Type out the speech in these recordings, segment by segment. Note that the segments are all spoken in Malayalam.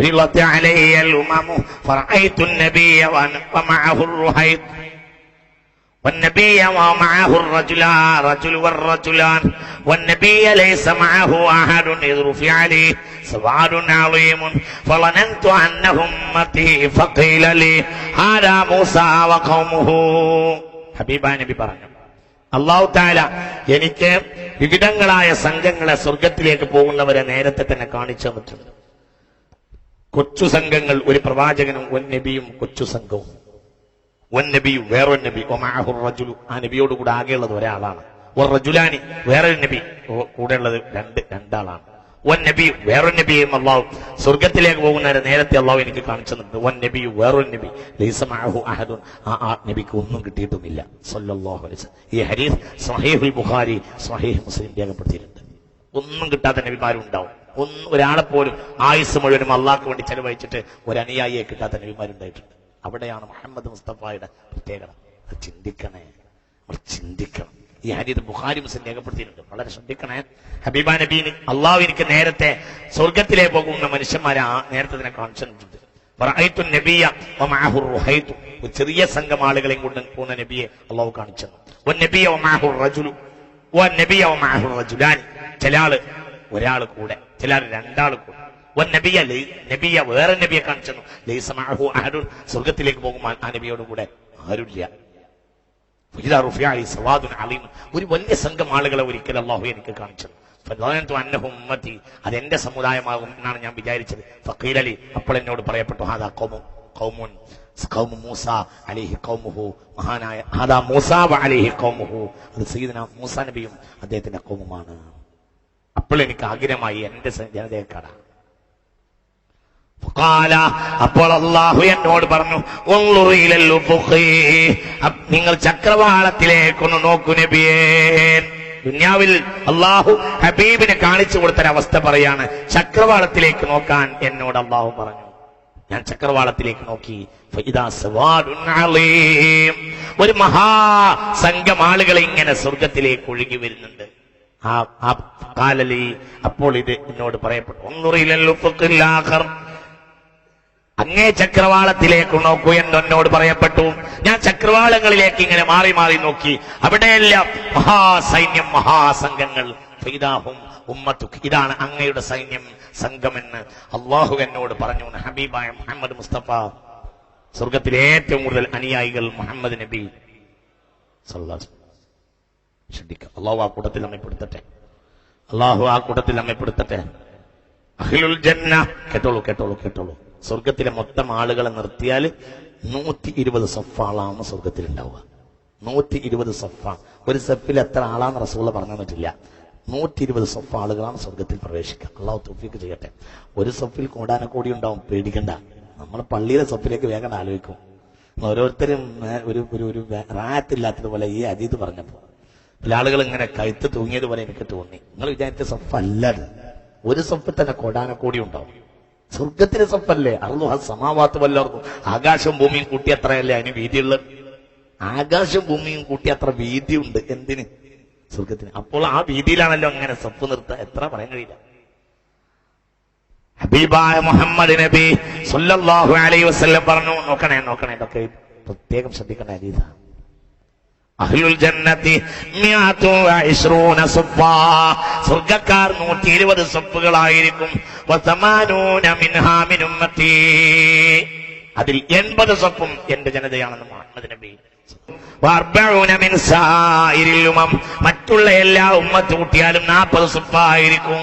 عرضت علي الأمم فرأيت النبي ومعه الرهيط والنبي ومعه الرجل والرجلان والنبي ليس معه أحد إذ رفع عليه سواد عظيم فظننت أنه أمتي فقيل لي هذا موسى وقومه. ഹബീബ നബി പറഞ്ഞു, അല്ലാഹു തആല എനിക്ക് വിവിധങ്ങളായ സംഘങ്ങളെ സ്വർഗത്തിലേക്ക് പോകുന്നവരെ നേരത്തെ തന്നെ കാണിച്ചു തന്നിട്ടുണ്ട്. കൊച്ചു സംഘങ്ങൾ, ഒരു പ്രവാചകനും ഒരു നബിയും കൊച്ചു സംഘവും. വൻ നബിയും വേറൊരു നബി, ഒമാഹുർ റജുലു, ആ നബിയോട് കൂടെ ആകെയുള്ളത് ഒരാളാണ്. ഒരു റജുലാനി, വേറൊരു നബി കൂടെയുള്ളത് രണ്ടാളാണ്. വൻ നബി വേറൊരു നബിയും അള്ളാഹു സ്വർഗത്തിലേക്ക് പോകുന്നവരെ നേരത്തെ അള്ളാഹു എനിക്ക് കാണിച്ചു തന്നിട്ടുണ്ട്. വൻ നബിയു വേറൊരു നബി, ലൈസ മഅഹു അഹദുൻ, ആ നബിക്ക് ഒന്നും കിട്ടിയിട്ടുമില്ല സല്ലല്ലാഹു അലൈഹി വസല്ലം. ഈ ഹദീസ് സ്വഹീഹുൽ ബുഖാരി സ്വഹീഹ് മുസ്ലിം രേഖപ്പെടുത്തിയിട്ടുണ്ട്. ഒന്നും കിട്ടാത്ത നബിമാരും ഉണ്ടാവും. ഒരാളെ പോലും ആയുസ് മുഴുവനും അള്ളാഹ്ക്ക് വേണ്ടി ചെലവഴിച്ചിട്ട് ഒരു അനുയായിയെ കിട്ടാത്ത നബിമാരുണ്ടായിട്ടുണ്ട്. അവിടെയാണ് മുഹമ്മദ് മുസ്തഫയുടെ പ്രത്യേകത. ചിന്തിക്കണം. ഈ ഹദീസ് ബുഖാരി മുസ്ലിം രേഖപ്പെടുത്തിയിട്ടുണ്ട്. വളരെ ശ്രദ്ധിക്കണേ. ഹബീബ നബീന് അള്ളാഹു എനിക്ക് നേരത്തെ സ്വർഗത്തിലേക്ക് പോകുന്ന മനുഷ്യന്മാരെ നേരത്തെ തന്നെ കാണിച്ചിട്ടുണ്ട്. ഒരു ചെറിയ സംഘം ആളുകളെയും കൊണ്ട് പോകുന്ന നബിയെ അള്ളാഹു കാണിച്ചു. ചില ആള് ഒരാൾ കൂടെ, ചില രണ്ടാൾ കൂടെ. നബിയ വേറെ നബിയെ കാണിച്ചു. സ്വർഗത്തിലേക്ക് പോകുമ്പോൾ ആ നബിയോട് കൂടെ ആരുമില്ല. ഒരു വലിയ സംഘം ആളുകളെ ഒരിക്കൽ അള്ളാഹു എനിക്ക് കാണിച്ചു. അതെന്റെ സമുദായമാകും എന്നാണ് ഞാൻ വിചാരിച്ചത്. ഫഖീലലി, അപ്പോൾ എന്നോട് പറയപ്പെട്ടു, ഹാദാ ഖൗമു മൂസ അലൈഹി ഖൗമുഹു, മഹാനായ ഹാദാ മൂസ അലൈഹി ഖൗമുഹു, അത് സയ്യിദുനാ മൂസ നബിയും അദ്ദേഹത്തിന്റെ ഖൗമുമാണ്. അപ്പോൾ എനിക്ക് ആഗ്രഹമായി എന്റെ ജനതയെ കാണാം. അപ്പോൾ അല്ലാഹു എന്നോട് പറഞ്ഞു, നിങ്ങൾ ചക്രവാളത്തിലേക്കൊന്ന് നോക്കൂ നബിയേ. ദുനിയാവിൽ അല്ലാഹു ഹബീബിനെ കാണിച്ചു കൊടുത്തൊരവസ്ഥ പറയാണ്. ചക്രവാളത്തിലേക്ക് നോക്കാൻ എന്നോട് അല്ലാഹു പറഞ്ഞു. ഞാൻ ചക്രവാളത്തിലേക്ക് നോക്കി. ഒരു മഹാസംഘം ആളുകൾ ഇങ്ങനെ സ്വർഗത്തിലേക്ക് ഒഴുകി വരുന്നുണ്ട്. അപ്പോൾ ഇത് എന്നോട് പറയപ്പെട്ടു, അങ്ങേ ചക്രവാളത്തിലേക്ക് നോക്കൂ എന്നോട് പറയപ്പെട്ടു. ഞാൻ ചക്രവാളങ്ങളിലേക്ക് ഇങ്ങനെ മാറി മാറി നോക്കി. അവിടെയെല്ലാം മഹാസൈന്യം, മഹാസംഘങ്ങൾ. ഇതാണ് അങ്ങയുടെ സൈന്യം, സംഘമെന്ന് അള്ളാഹു എന്നോട് പറഞ്ഞു. ഹബീബായ മുഹമ്മദ് മുസ്തഫ, സ്വർഗത്തിലെ ഏറ്റവും കൂടുതൽ അനുയായികൾ മുഹമ്മദ് നബി സല്ലല്ലാഹു അലൈഹി വസല്ലം. ശ്രദ്ധിക്കുക, അള്ളാഹു ആ കൂട്ടത്തിൽ നമ്മെ പെടുത്തട്ടെ. അള്ളാഹു ആ കൂട്ടത്തിൽ നമ്മെ പെടുത്തട്ടെ. അഹ്ലുൽ ജന്ന, കേട്ടോളൂ. സ്വർഗത്തിലെ മൊത്തം ആളുകളെ നിർത്തിയാൽ 120 സഫാളാണ് സ്വർഗത്തിൽ ഉണ്ടാവുക. 120 സഫ. ഒരു സഫിൽ എത്ര ആളാന്ന് റസൂൽ പറഞ്ഞു തന്നിട്ടില്ല. 120 സഫ ആളുകളാണ് സ്വർഗത്തിൽ പ്രവേശിക്കുക. അള്ളാഹു തൗഫീഖ് ചെയ്യട്ടെ. ഒരു സഫിൽ കോടാനക്കോടി ഉണ്ടാവും, പേടിക്കണ്ട. നമ്മൾ പള്ളിയിലെ സഫിലേക്ക് വേഗം ആലോചിക്കും. ഓരോരുത്തരും ഒരു റായത്തില്ലാത്തതുപോലെ ഈ അതീത് പറഞ്ഞപ്പോ പല ആളുകൾ ഇങ്ങനെ കഴുത്ത് തൂങ്ങിയതുപോലെ എനിക്ക് തോന്നി. നിങ്ങൾ വിചാരിച്ച സഫ് അല്ലത്. ഒരു സഫിൽ തന്നെ കോടാനക്കോടി ഉണ്ടാവും. സ്വർഗത്തിന് സഫല്ലേ, അറുന്നു സമാവാത്ത് വല്ലർന്നു. ആകാശവും ഭൂമിയും കൂട്ടി അത്രയല്ലേ അതിന് വീതിയുള്ളത്. ആകാശവും ഭൂമിയും കൂട്ടി അത്ര വീതിയുണ്ട്. എന്തിന്? സ്വർഗത്തിന്. അപ്പോൾ ആ വീതിയിലാണല്ലോ അങ്ങനെ സഫ് നിർത്തുക. എത്ര പറയാൻ കഴിയില്ല. ഹബീബായ മുഹമ്മദ് നബി സല്ലല്ലാഹു അലൈഹി വസല്ലം പറഞ്ഞു, നോക്കണേ, ഇതൊക്കെ പ്രത്യേകം ശ്രദ്ധിക്കണ ഹദീസാ. അഹ്ലുൽ ജന്നത്തി 120 സഫാ, സ്വർഗ്ഗക്കാർ 120 സഫുകളായിരിക്കും. വസമാനൂന മിൻഹാ മിൻ ഉമ്മത്തി, അതിൽ 80 സഫും എന്റെ ജനതയാണെന്ന് മുഹമ്മദ് നബി. വഅർബഊന മിൻ സായിരിൽ ഉമം, മറ്റുള്ള എല്ലാ ഉമ്മത്ത് കൂട്ടിയാലും 40 സഫായിരിക്കും.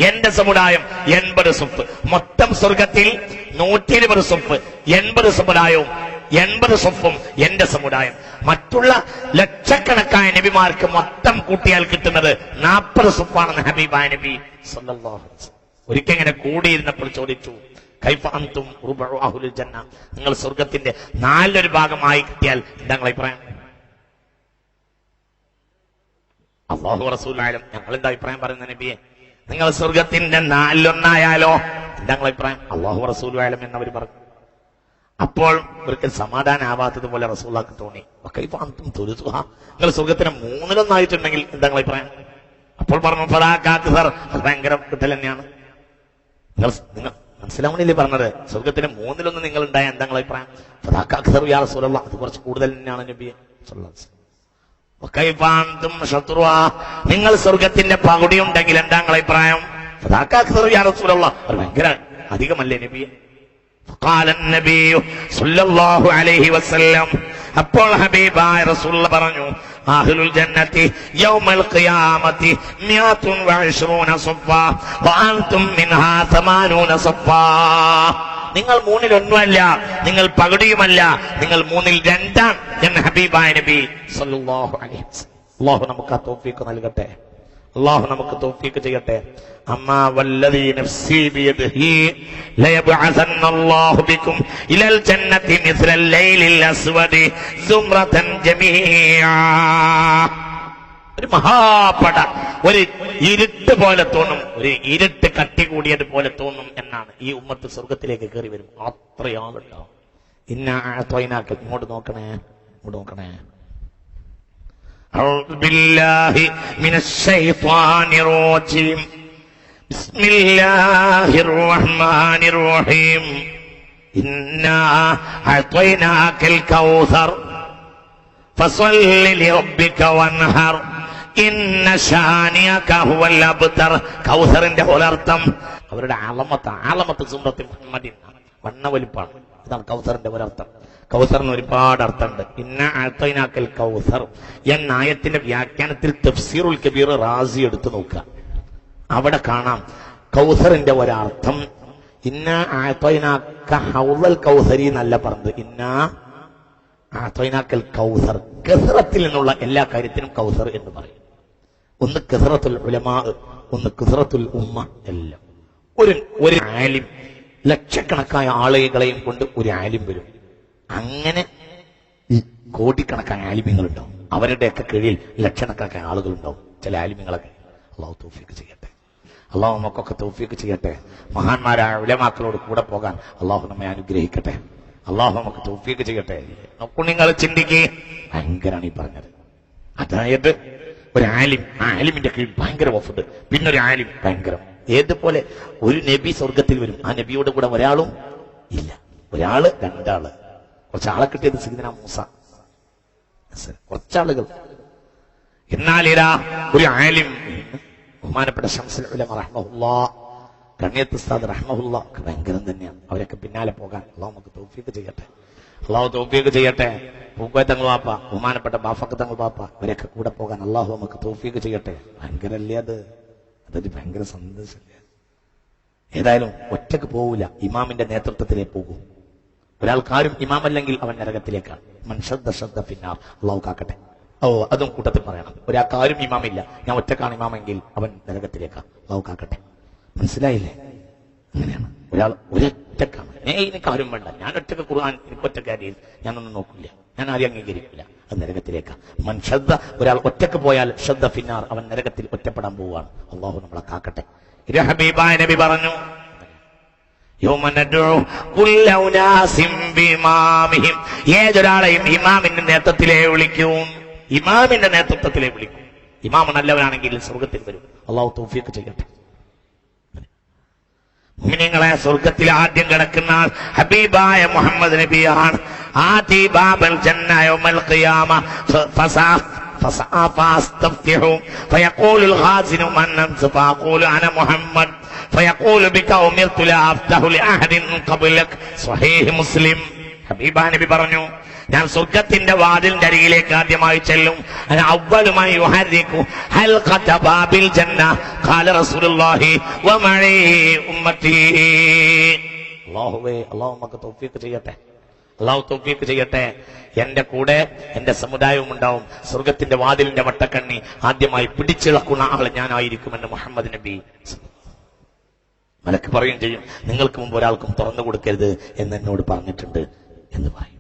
എന്റെ സമുദായം 80 സഫ്. മൊത്തം സ്വർഗത്തിൽ 120 സഫ്. 80 സമുദായവും 80 സഫും എന്റെ സമുദായം. മറ്റുള്ള ലക്ഷക്കണക്കായ നബിമാർക്ക് മൊത്തം കൂട്ടിയാൽ കിട്ടുന്നത് 40 സഫാണെന്ന് ഹബീബായ നബി സല്ലല്ലാഹു അലൈഹി വസല്ലം. ഒരിക്കൽ ഇങ്ങനെ കൂടിയിരുന്നപ്പോൾ ചോദിച്ചു, കൈഫ അൻതും റുബഉ അഹ്ലുൽ ജന്ന, നിങ്ങൾ സ്വർഗത്തിന്റെ 4 ഭാഗമായി കിട്ടിയാൽ എന്താ അഭിപ്രായം? അല്ലാഹു റസൂലുള്ളാഹി, ഞങ്ങൾ എന്താ അഭിപ്രായം പറയുന്ന നബിയെ? നിങ്ങൾ സ്വർഗത്തിന്റെ 4/1 എന്താ അഭിപ്രായം? അല്ലാഹു റസൂലുള്ളാഹി എന്നവർ പറഞ്ഞു. അപ്പോൾ ഇവർക്ക് സമാധാനമാവാത്തതുപോലെ റസൂലുള്ളാഹിക്ക് തോന്നി. കൈഫ അൻതും തുലുസുഹ, നിങ്ങൾ സ്വർഗത്തിന് 3/1 എന്താ അഭിപ്രായം? അപ്പോൾ പറഞ്ഞു, ഫദാക അക്സർ, അത് ഭയങ്കര കിട്ടൽ തന്നെയാണ്. മനസ്സിലാവണില്ലേ പറഞ്ഞത്? സ്വർഗത്തിന് 1/3 നിങ്ങൾ ഉണ്ടായ എന്താ നിങ്ങളെ അഭിപ്രായം? യാ റസൂലല്ലാഹ്, അത് കുറച്ച് കൂടുതൽ തന്നെയാണ് നബിയെ സല്ലല്ലാഹു അലൈഹി വസല്ലം. നിങ്ങൾ സ്വർഗത്തിന്റെ പകുതി ഉണ്ടെങ്കിൽ എന്താ നിങ്ങളെ അഭിപ്രായം? യാ റസൂലല്ലാഹ്, അത് ഭയങ്കര അധികമല്ലേ നബിയെ? സല്ലല്ലാഹു അലൈഹി വസല്ലം, അപ്പോൾ ഹബീബായ റസൂലുള്ളാഹി പറഞ്ഞു, അഹ്ലുൽ ജന്നത്തി യൗമൽ ഖിയാമത്തി 120 സഫ്ഫാ വഅൻതും മിൻഹാ 80 സഫ്ഫാ. നിങ്ങൾ 1/3 നിങ്ങൾ പകുതിയുമല്ല, നിങ്ങൾ 2/3 എന്ന് ഹബീബായ നബി സല്ലല്ലാഹു അലൈഹി വസല്ലം. അല്ലാഹു നമുക്ക് തൗഫീഖ് നൽകട്ടെ, അല്ലാഹു നമുക്ക് തൗഫീഖ് ചെയ്യട്ടെ. അമ്മാ വല്ലദീ നഫ്സി ബിയദിഹി ലയബ്അസന്നല്ലാഹു ബികും ഇലൽ ജന്നത്തി മിസ്ലൽ ലൈലിൽ അസ്വദി സുംറതൻ ജമീഅ. ഒരു മഹാപട, ഒരു ഇരുട്ട് പോലെ തോന്നും, ഒരു ഇരുട്ട് കട്ടി കൂടിയത് പോലെ തോന്നും എന്നാണ്. ഈ ഉമ്മത്ത് സ്വർഗത്തിലേക്ക് കയറി വരും, അത്രയാളുണ്ടാവും. ഇന്നാ അഅ്തൈനാക, ഇങ്ങോട്ട് നോക്കണേ, ഇങ്ങോട്ട് നോക്കണേ. അഊദു ബില്ലാഹി മിനശ് ശൈത്വാനിർ റജീം. ബിസ്മില്ലാഹിർ റഹ്മാനിർ റഹീം. ഇന്നാ അഅ്തൈനാകൽ കൗസർ ഫസല്ലി ലിറബ്ബിക വൻഹർ ഇന്ന ശാനിയക ഹുവൽ അബ്തർ. കൗസറിന്റെ ഒരർത്ഥം അവരുടെ ആലമത്ത് സുംറത്തുൽ മുഹമ്മദിൻ, വണ്ണ വലിപ്പാണ്. ഇതാണ് കൗസറിന്റെ ഒരർത്ഥം. കൗസറിന് ഒരുപാട് അർത്ഥമുണ്ട്. ഇന്ന അഅ്തൈനാകൽ കൗസർ എന്ന ആയത്തിന്റെ വ്യാഖ്യാനത്തിൽ തഫ്സീറുൽ കബീർ റാസി എടുത്തു നോക്കുക. അവിടെ കാണാം കൗസറിന്റെ ഒരർത്ഥം ഇന്ന അഅ്തൈനാക ഹൗളൽ കൗസരി എന്നല്ല പറഞ്ഞത്, ഇന്ന അഅ്തൈനാകൽ കൗസർ. കസറത്തിൽ നിന്നുള്ള എല്ലാ കാര്യത്തിനും കൗസർ എന്ന് പറയും. ഒന്ന് കസറത്തുൽ ഉലമാ, ഒന്ന് കസറത്തുൽ ഉമ്മ. എല്ലാം ഒരു ആലിം, ലക്ഷക്കണക്കായ ആളുകളെയും കൊണ്ട് ഒരു ആലിം വരും. അങ്ങനെ ഈ കോടിക്കണക്കായ ആലിമ്യങ്ങളുണ്ടാവും. അവരുടെയൊക്കെ കീഴിൽ ലക്ഷക്കണക്കായ ആളുകളുണ്ടാവും. ചില ആലിമ്യങ്ങളൊക്കെ. അള്ളാഹു തൗഫീഖ് ചെയ്യട്ടെ, അള്ളാഹു നമുക്കൊക്കെ തൗഫീഖ് ചെയ്യട്ടെ. മഹാന്മാരായ ഉലമാക്കളോട് കൂടെ പോകാൻ അള്ളാഹു നമ്മെ അനുഗ്രഹിക്കട്ടെ. അള്ളാഹു നമുക്ക് തൗഫീഖ് ചെയ്യട്ടെ. നോക്കൂ, നിങ്ങൾ ചിന്തിക്കേ, ഭയങ്കരാണ് ഈ പറഞ്ഞത്. അതായത് ഒരു ആലിം, ആ ആലിമിന്റെ കീഴിൽ ഭയങ്കര വഫദ്, പിന്നൊരു ആലിം ഭയങ്കരം. ഏതുപോലെ ഒരു നബി സ്വർഗത്തിൽ വരും, ആ നബിയോട് കൂടെ ഒരാളും ഇല്ല. ഒരാള്, രണ്ടാള്, കുറച്ചാളെ കിട്ടിയത് സയ്യിദുനാ മൂസ, കുറച്ചാളുകൾ. എന്നാൽ ഇതാ ഒരു ആലിം, ബഹുമാനപ്പെട്ട ശംസുൽ ഉലമ റഹ്മഹുല്ലാഹ്, കണ്ണിയത്ത് ഉസ്താദ് റഹ്മഹുല്ലാഹ്, ഭയങ്കരം തന്നെയാണ്. അവരൊക്കെ പിന്നാലെ പോകാൻ അള്ളാഹു നമുക്ക് തൗഫീഖ് ചെയ്യട്ടെ, അള്ളാഹു തൗഫീഖ് ചെയ്യട്ടെ. പൂക്കോയ തങ്ങൾ ബാപ്പ, ബഹുമാനപ്പെട്ട ബാഫക്ക് തങ്ങൾ ബാപ്പ, അവരൊക്കെ കൂടെ പോകാൻ അള്ളാഹു നമുക്ക് തൗഫീഖ് ചെയ്യട്ടെ. ഭയങ്കരല്ലേ അത്? അതൊരു ഭയങ്കര സന്ദേശല്ലേ. ഏതായാലും ഒറ്റക്ക് പോവില്ല, ഇമാമിന്റെ നേതൃത്വത്തിലേ പോകൂ. ഒരാൾക്കാരും ഇമാമല്ലെങ്കിൽ അവൻ നരകത്തിലേക്കാണ്. മൻഷദ്ദ ഫിന്നാർ. അള്ളാഹു കാക്കട്ടെ. അതും കൂട്ടത്തിൽ പറയണം. ഒരാൾക്കാരും ഇമാമില്ല, ഞാൻ ഒറ്റക്കാണ് ഇമാമെങ്കിൽ അവൻ നരകത്തിലേക്കാണ്. അള്ളാഹു കാക്കട്ടെ. മനസ്സിലായില്ലേ? അങ്ങനെയാണ്. ഒരാൾ ഒരൊറ്റക്കാണ്, എനിക്ക് ആരും വേണ്ട, ഞാൻ ഒറ്റക്ക് ഖുർആൻ, എനിക്ക് ഒറ്റക്കാരിയിൽ ഞാനൊന്നും നോക്കില്ല, ഞാൻ ആരെയും അംഗീകരിക്കില്ല, അത് നരകത്തിലേക്കാണ്. മൻഷദ്ദ, ഒരാൾ ഒറ്റക്ക് പോയാൽ ഷദ്ദ ഫിന്നാർ, അവൻ നരകത്തിൽ ഒറ്റപ്പെടാൻ പോവുകയാണ്. അള്ളാഹു നമ്മളെ കാക്കട്ടെ. ഹബീബായ നബി പറഞ്ഞു, ഏതൊരാളെയും ഇമാമിന്റെ നേതൃത്വത്തിലേ വിളിക്കും, ഇമാമിന്റെ നേതൃത്വത്തിലേ വിളിക്കും. ഇമാം നല്ലവനാണെങ്കിൽ സ്വർഗത്തിൽ വരും. അള്ളാഹു തൗഫീഖ് ചെയ്യട്ടെ. മുഅ്മിനീങ്ങളെ, സ്വർഗത്തിൽ ആദ്യം കിടക്കുന്ന ഹബീബായ മുഹമ്മദ് നബിയാണ്. ആതി ബാബൽ ജന്ന യൗമൽ ഖിയാമ فاستفتحوا فيقول الخازن من أنت فأقول أنا محمد فيقول بك أمرت لا أفتح لأحد قبلك. സ്വഹീഹ് മുസ്ലിം. ഹബീബാ നബി പറഞ്ഞു, ഞാൻ സ്വർഗത്തിന്റെ വാതിലിന്റെ അരികിലേക്ക് ആദ്യമായി ചെല്ലും. അവ്വലുമായി യുഹർരികു ഹൽഖത ബാബിൽ ജന്ന ഖാല റസൂലുള്ളാഹി വമഈ ഉമ്മത്തി. അല്ലാഹുവേ, അല്ലാഹു നമുക്ക് തൗഫീഖ് ചെയ്യട്ടെ, അല്ലാഹു തൗഫീഖ് ചെയ്യട്ടെ. എന്റെ കൂടെ എന്റെ സമുദായവും ഉണ്ടാവും. സ്വർഗത്തിന്റെ വാതിലിന്റെ വട്ടക്കണ്ണി ആദ്യമായി പിടിച്ചിളക്കുന്ന ആൾ ഞാനായിരിക്കുമെന്ന് മുഹമ്മദ് നബി. മലക്ക് പറയുകയും ചെയ്യും, നിങ്ങൾക്ക് മുമ്പ് ഒരാൾക്കും തുറന്നു കൊടുക്കരുത് എന്ന് എന്നോട് പറഞ്ഞിട്ടുണ്ട് എന്ന് പറയും.